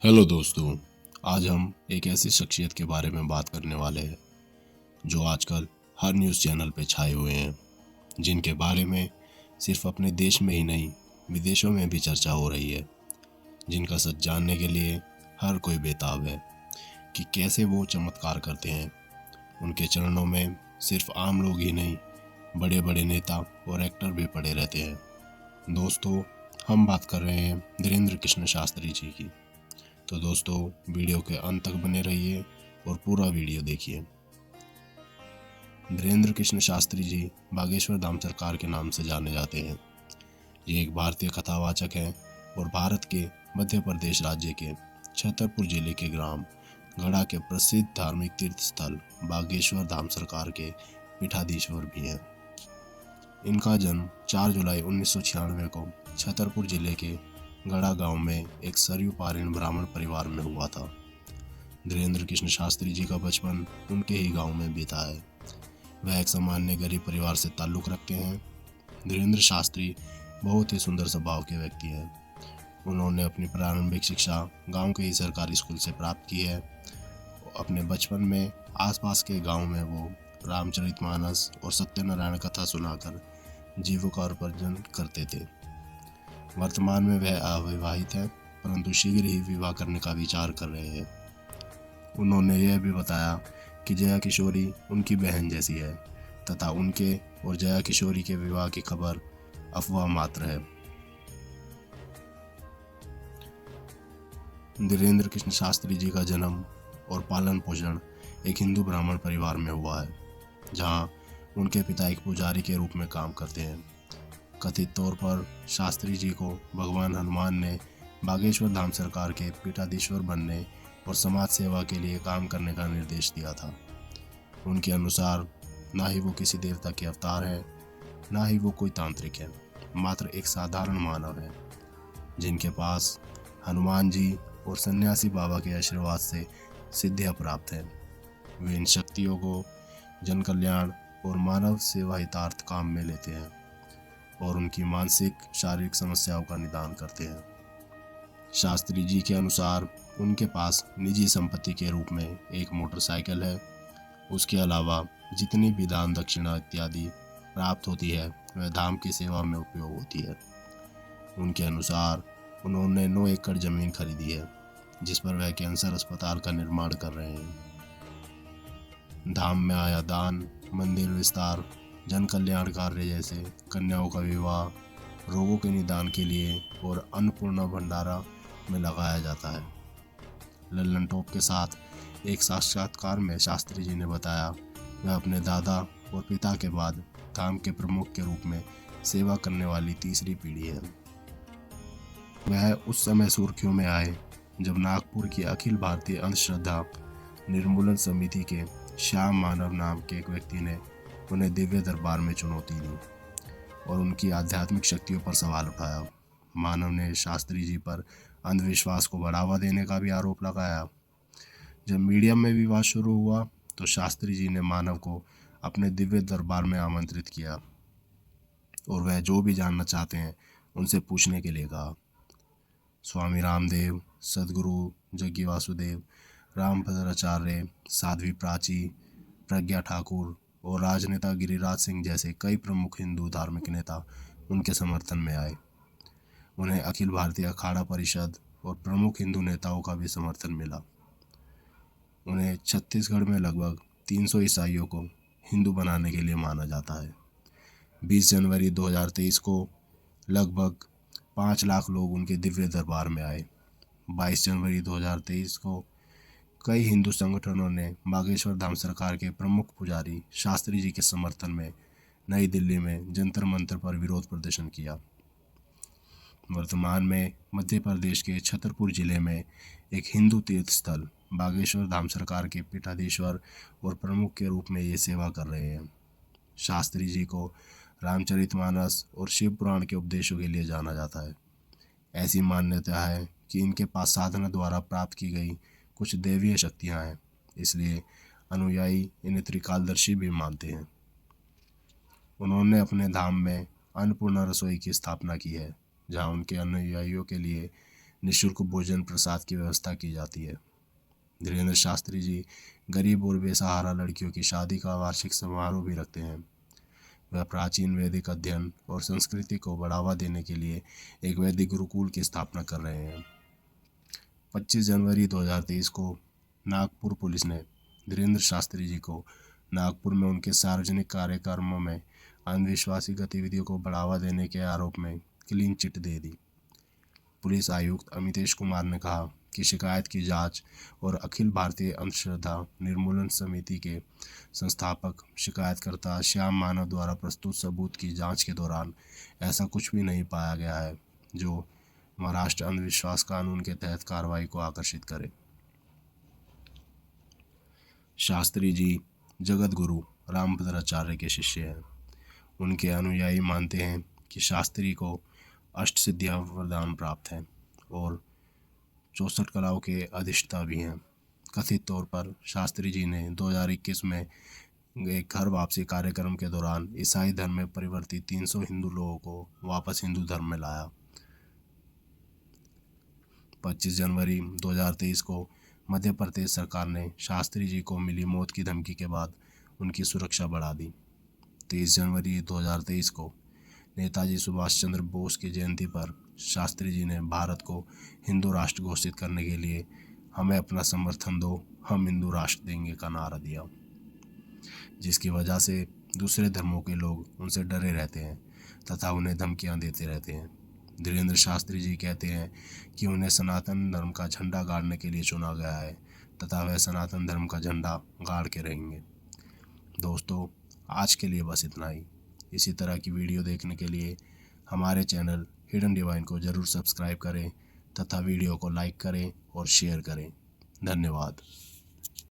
Hello दोस्तों। आज हम एक ऐसी शख्सियत के बारे में बात करने वाले हैं जो आजकल हर न्यूज़ चैनल पे छाए हुए हैं, जिनके बारे में सिर्फ अपने देश में ही नहीं विदेशों में भी चर्चा हो रही है, जिनका सच जानने के लिए हर कोई बेताब है कि कैसे वो चमत्कार करते हैं। उनके चरणों में सिर्फ आम लोग ही नहीं, बड़े बड़े नेता और एक्टर भी पड़े रहते हैं। दोस्तों, हम बात कर रहे हैं धीरेन्द्र कृष्ण शास्त्री जी की। तो दोस्तों, वीडियो के अंत तक बने रहिए और पूरा वीडियो देखिए। धीरेन्द्र कृष्ण शास्त्री जी बागेश्वर धाम सरकार के नाम से जाने जाते हैं। ये एक भारतीय कथावाचक हैं और भारत के मध्य प्रदेश राज्य के छतरपुर जिले के ग्राम गढ़ा के प्रसिद्ध धार्मिक तीर्थ स्थल बागेश्वर धाम सरकार के पीठाधीश्वर भी हैं। इनका जन्म 4 जुलाई 1996 को छतरपुर जिले के गढ़ा गांव में एक सरयू पारीण ब्राह्मण परिवार में हुआ था। धीरेन्द्र कृष्ण शास्त्री जी का बचपन उनके ही गांव में बीता है। वह एक सामान्य गरीब परिवार से ताल्लुक़ रखते हैं। धीरेन्द्र शास्त्री बहुत ही सुंदर स्वभाव के व्यक्ति हैं। उन्होंने अपनी प्रारंभिक शिक्षा गांव के ही सरकारी स्कूल से प्राप्त की है। अपने बचपन में आसपास के गांव में वो रामचरितमानस और सत्यनारायण कथा सुनाकर जीविकोपार्जन करते थे। वर्तमान में वह अविवाहित है, परंतु शीघ्र ही विवाह करने का विचार कर रहे हैं। उन्होंने यह भी बताया कि जया किशोरी उनकी बहन जैसी है तथा उनके और जया किशोरी के विवाह की खबर अफवाह मात्र है। धीरेन्द्र कृष्ण शास्त्री जी का जन्म और पालन पोषण एक हिंदू ब्राह्मण परिवार में हुआ है, जहां उनके पिता एक पुजारी के रूप में काम करते हैं। कथित तौर पर शास्त्री जी को भगवान हनुमान ने बागेश्वर धाम सरकार के पीठाधीश्वर बनने और समाज सेवा के लिए काम करने का निर्देश दिया था। उनके अनुसार ना ही वो किसी देवता के अवतार है, ना ही वो कोई तांत्रिक है, मात्र एक साधारण मानव है जिनके पास हनुमान जी और सन्यासी बाबा के आशीर्वाद से सिद्धियां प्राप्त हैं। वे इन शक्तियों को जन कल्याण और मानव सेवा हितार्थ काम में लेते हैं और उनकी मानसिक शारीरिक समस्याओं का निदान करते हैं। शास्त्री जी के अनुसार उनके पास निजी संपत्ति के रूप में एक मोटरसाइकिल है। उसके अलावा जितनी भी दान दक्षिणा इत्यादि प्राप्त होती है वह धाम की सेवा में उपयोग होती है। उनके अनुसार उन्होंने 9 एकड़ जमीन खरीदी है, जिस पर वह कैंसर अस्पताल का निर्माण कर रहे हैं। धाम में आया दान, मंदिर विस्तार, जन कल्याण कार्य जैसे कन्याओं का विवाह, रोगों के निदान के लिए और अन्नपूर्णा भंडारा में लगाया जाता है। लल्लन टॉप के साथ एक साक्षात्कार में शास्त्री जी ने बताया वह अपने दादा और पिता के बाद धाम के प्रमुख के रूप में सेवा करने वाली तीसरी पीढ़ी है। वह उस समय सुर्खियों में आए जब नागपुर की अखिल भारतीय अंधश्रद्धा निर्मूलन समिति के श्याम मानव नाम के एक व्यक्ति ने उन्हें दिव्य दरबार में चुनौती दी और उनकी आध्यात्मिक शक्तियों पर सवाल उठाया। मानव ने शास्त्री जी पर अंधविश्वास को बढ़ावा देने का भी आरोप लगाया। जब मीडिया में विवाद शुरू हुआ तो शास्त्री जी ने मानव को अपने दिव्य दरबार में आमंत्रित किया और वह जो भी जानना चाहते हैं उनसे पूछने के लिए कहा। स्वामी रामदेव, सदगुरु जग्गी वासुदेव, रामभद्राचार्य, साध्वी प्राची, प्रज्ञा ठाकुर और राजनेता गिरिराज सिंह जैसे कई प्रमुख हिंदू धार्मिक नेता उनके समर्थन में आए। उन्हें अखिल भारतीय अखाड़ा परिषद और प्रमुख हिंदू नेताओं का भी समर्थन मिला। उन्हें छत्तीसगढ़ में लगभग 300 ईसाइयों को हिंदू बनाने के लिए माना जाता है। 20 जनवरी 2023 को लगभग 5 लाख लोग उनके दिव्य दरबार में आए। 22 जनवरी 2023 को कई हिंदू संगठनों ने बागेश्वर धाम सरकार के प्रमुख पुजारी शास्त्री जी के समर्थन में नई दिल्ली में जंतर मंतर पर विरोध प्रदर्शन किया। वर्तमान में मध्य प्रदेश के छतरपुर जिले में एक हिंदू तीर्थ स्थल बागेश्वर धाम सरकार के पीठाधीश्वर और प्रमुख के रूप में ये सेवा कर रहे हैं। शास्त्री जी को रामचरितमानस और शिव पुराण के उपदेशों के लिए जाना जाता है। ऐसी मान्यता है कि इनके पास साधना द्वारा प्राप्त की गई कुछ दैवीय शक्तियाँ हैं, इसलिए अनुयायी इन्हें त्रिकालदर्शी भी मानते हैं। उन्होंने अपने धाम में अन्नपूर्णा रसोई की स्थापना की है, जहां उनके अनुयायियों के लिए निःशुल्क भोजन प्रसाद की व्यवस्था की जाती है। धीरेन्द्र शास्त्री जी गरीब और बेसहारा लड़कियों की शादी का वार्षिक समारोह भी रखते हैं। वह प्राचीन वैदिक अध्ययन और संस्कृति को बढ़ावा देने के लिए एक वैदिक गुरुकुल की स्थापना कर रहे हैं। 25 जनवरी 2023 को नागपुर पुलिस ने धीरेन्द्र शास्त्री जी को नागपुर में उनके सार्वजनिक कार्यक्रमों में अंधविश्वासी गतिविधियों को बढ़ावा देने के आरोप में क्लीन चिट दे दी। पुलिस आयुक्त अमितेश कुमार ने कहा कि शिकायत की जांच और अखिल भारतीय अंधश्रद्धा निर्मूलन समिति के संस्थापक शिकायतकर्ता श्याम मानव द्वारा प्रस्तुत सबूत की जांच के दौरान ऐसा कुछ भी नहीं पाया गया है जो महाराष्ट्र अंधविश्वास कानून के तहत कार्रवाई को आकर्षित करे। शास्त्री जी जगत गुरु रामभद्राचार्य के शिष्य हैं। उनके अनुयायी मानते हैं कि शास्त्री को अष्ट सिद्धियां वरदान प्राप्त हैं और 64 कलाओं के अधिष्ठता भी हैं। कथित तौर पर शास्त्री जी ने 2021 में एक घर वापसी कार्यक्रम के दौरान ईसाई धर्म में परिवर्तित 300 हिंदू लोगों को वापस हिंदू धर्म में लाया। 25 जनवरी 2023 को मध्य प्रदेश सरकार ने शास्त्री जी को मिली मौत की धमकी के बाद उनकी सुरक्षा बढ़ा दी। 23 जनवरी 2023 को नेताजी सुभाष चंद्र बोस की जयंती पर शास्त्री जी ने भारत को हिंदू राष्ट्र घोषित करने के लिए हमें अपना समर्थन दो, हम हिंदू राष्ट्र देंगे का नारा दिया, जिसकी वजह से दूसरे धर्मों के लोग उनसे डरे रहते हैं तथा उन्हें धमकियां देते रहते हैं। धीरेन्द्र शास्त्री जी कहते हैं कि उन्हें सनातन धर्म का झंडा गाड़ने के लिए चुना गया है तथा वह सनातन धर्म का झंडा गाड़ के रहेंगे। दोस्तों, आज के लिए बस इतना ही। इसी तरह की वीडियो देखने के लिए हमारे चैनल हिडन डिवाइन को ज़रूर सब्सक्राइब करें तथा वीडियो को लाइक करें और शेयर करें। धन्यवाद।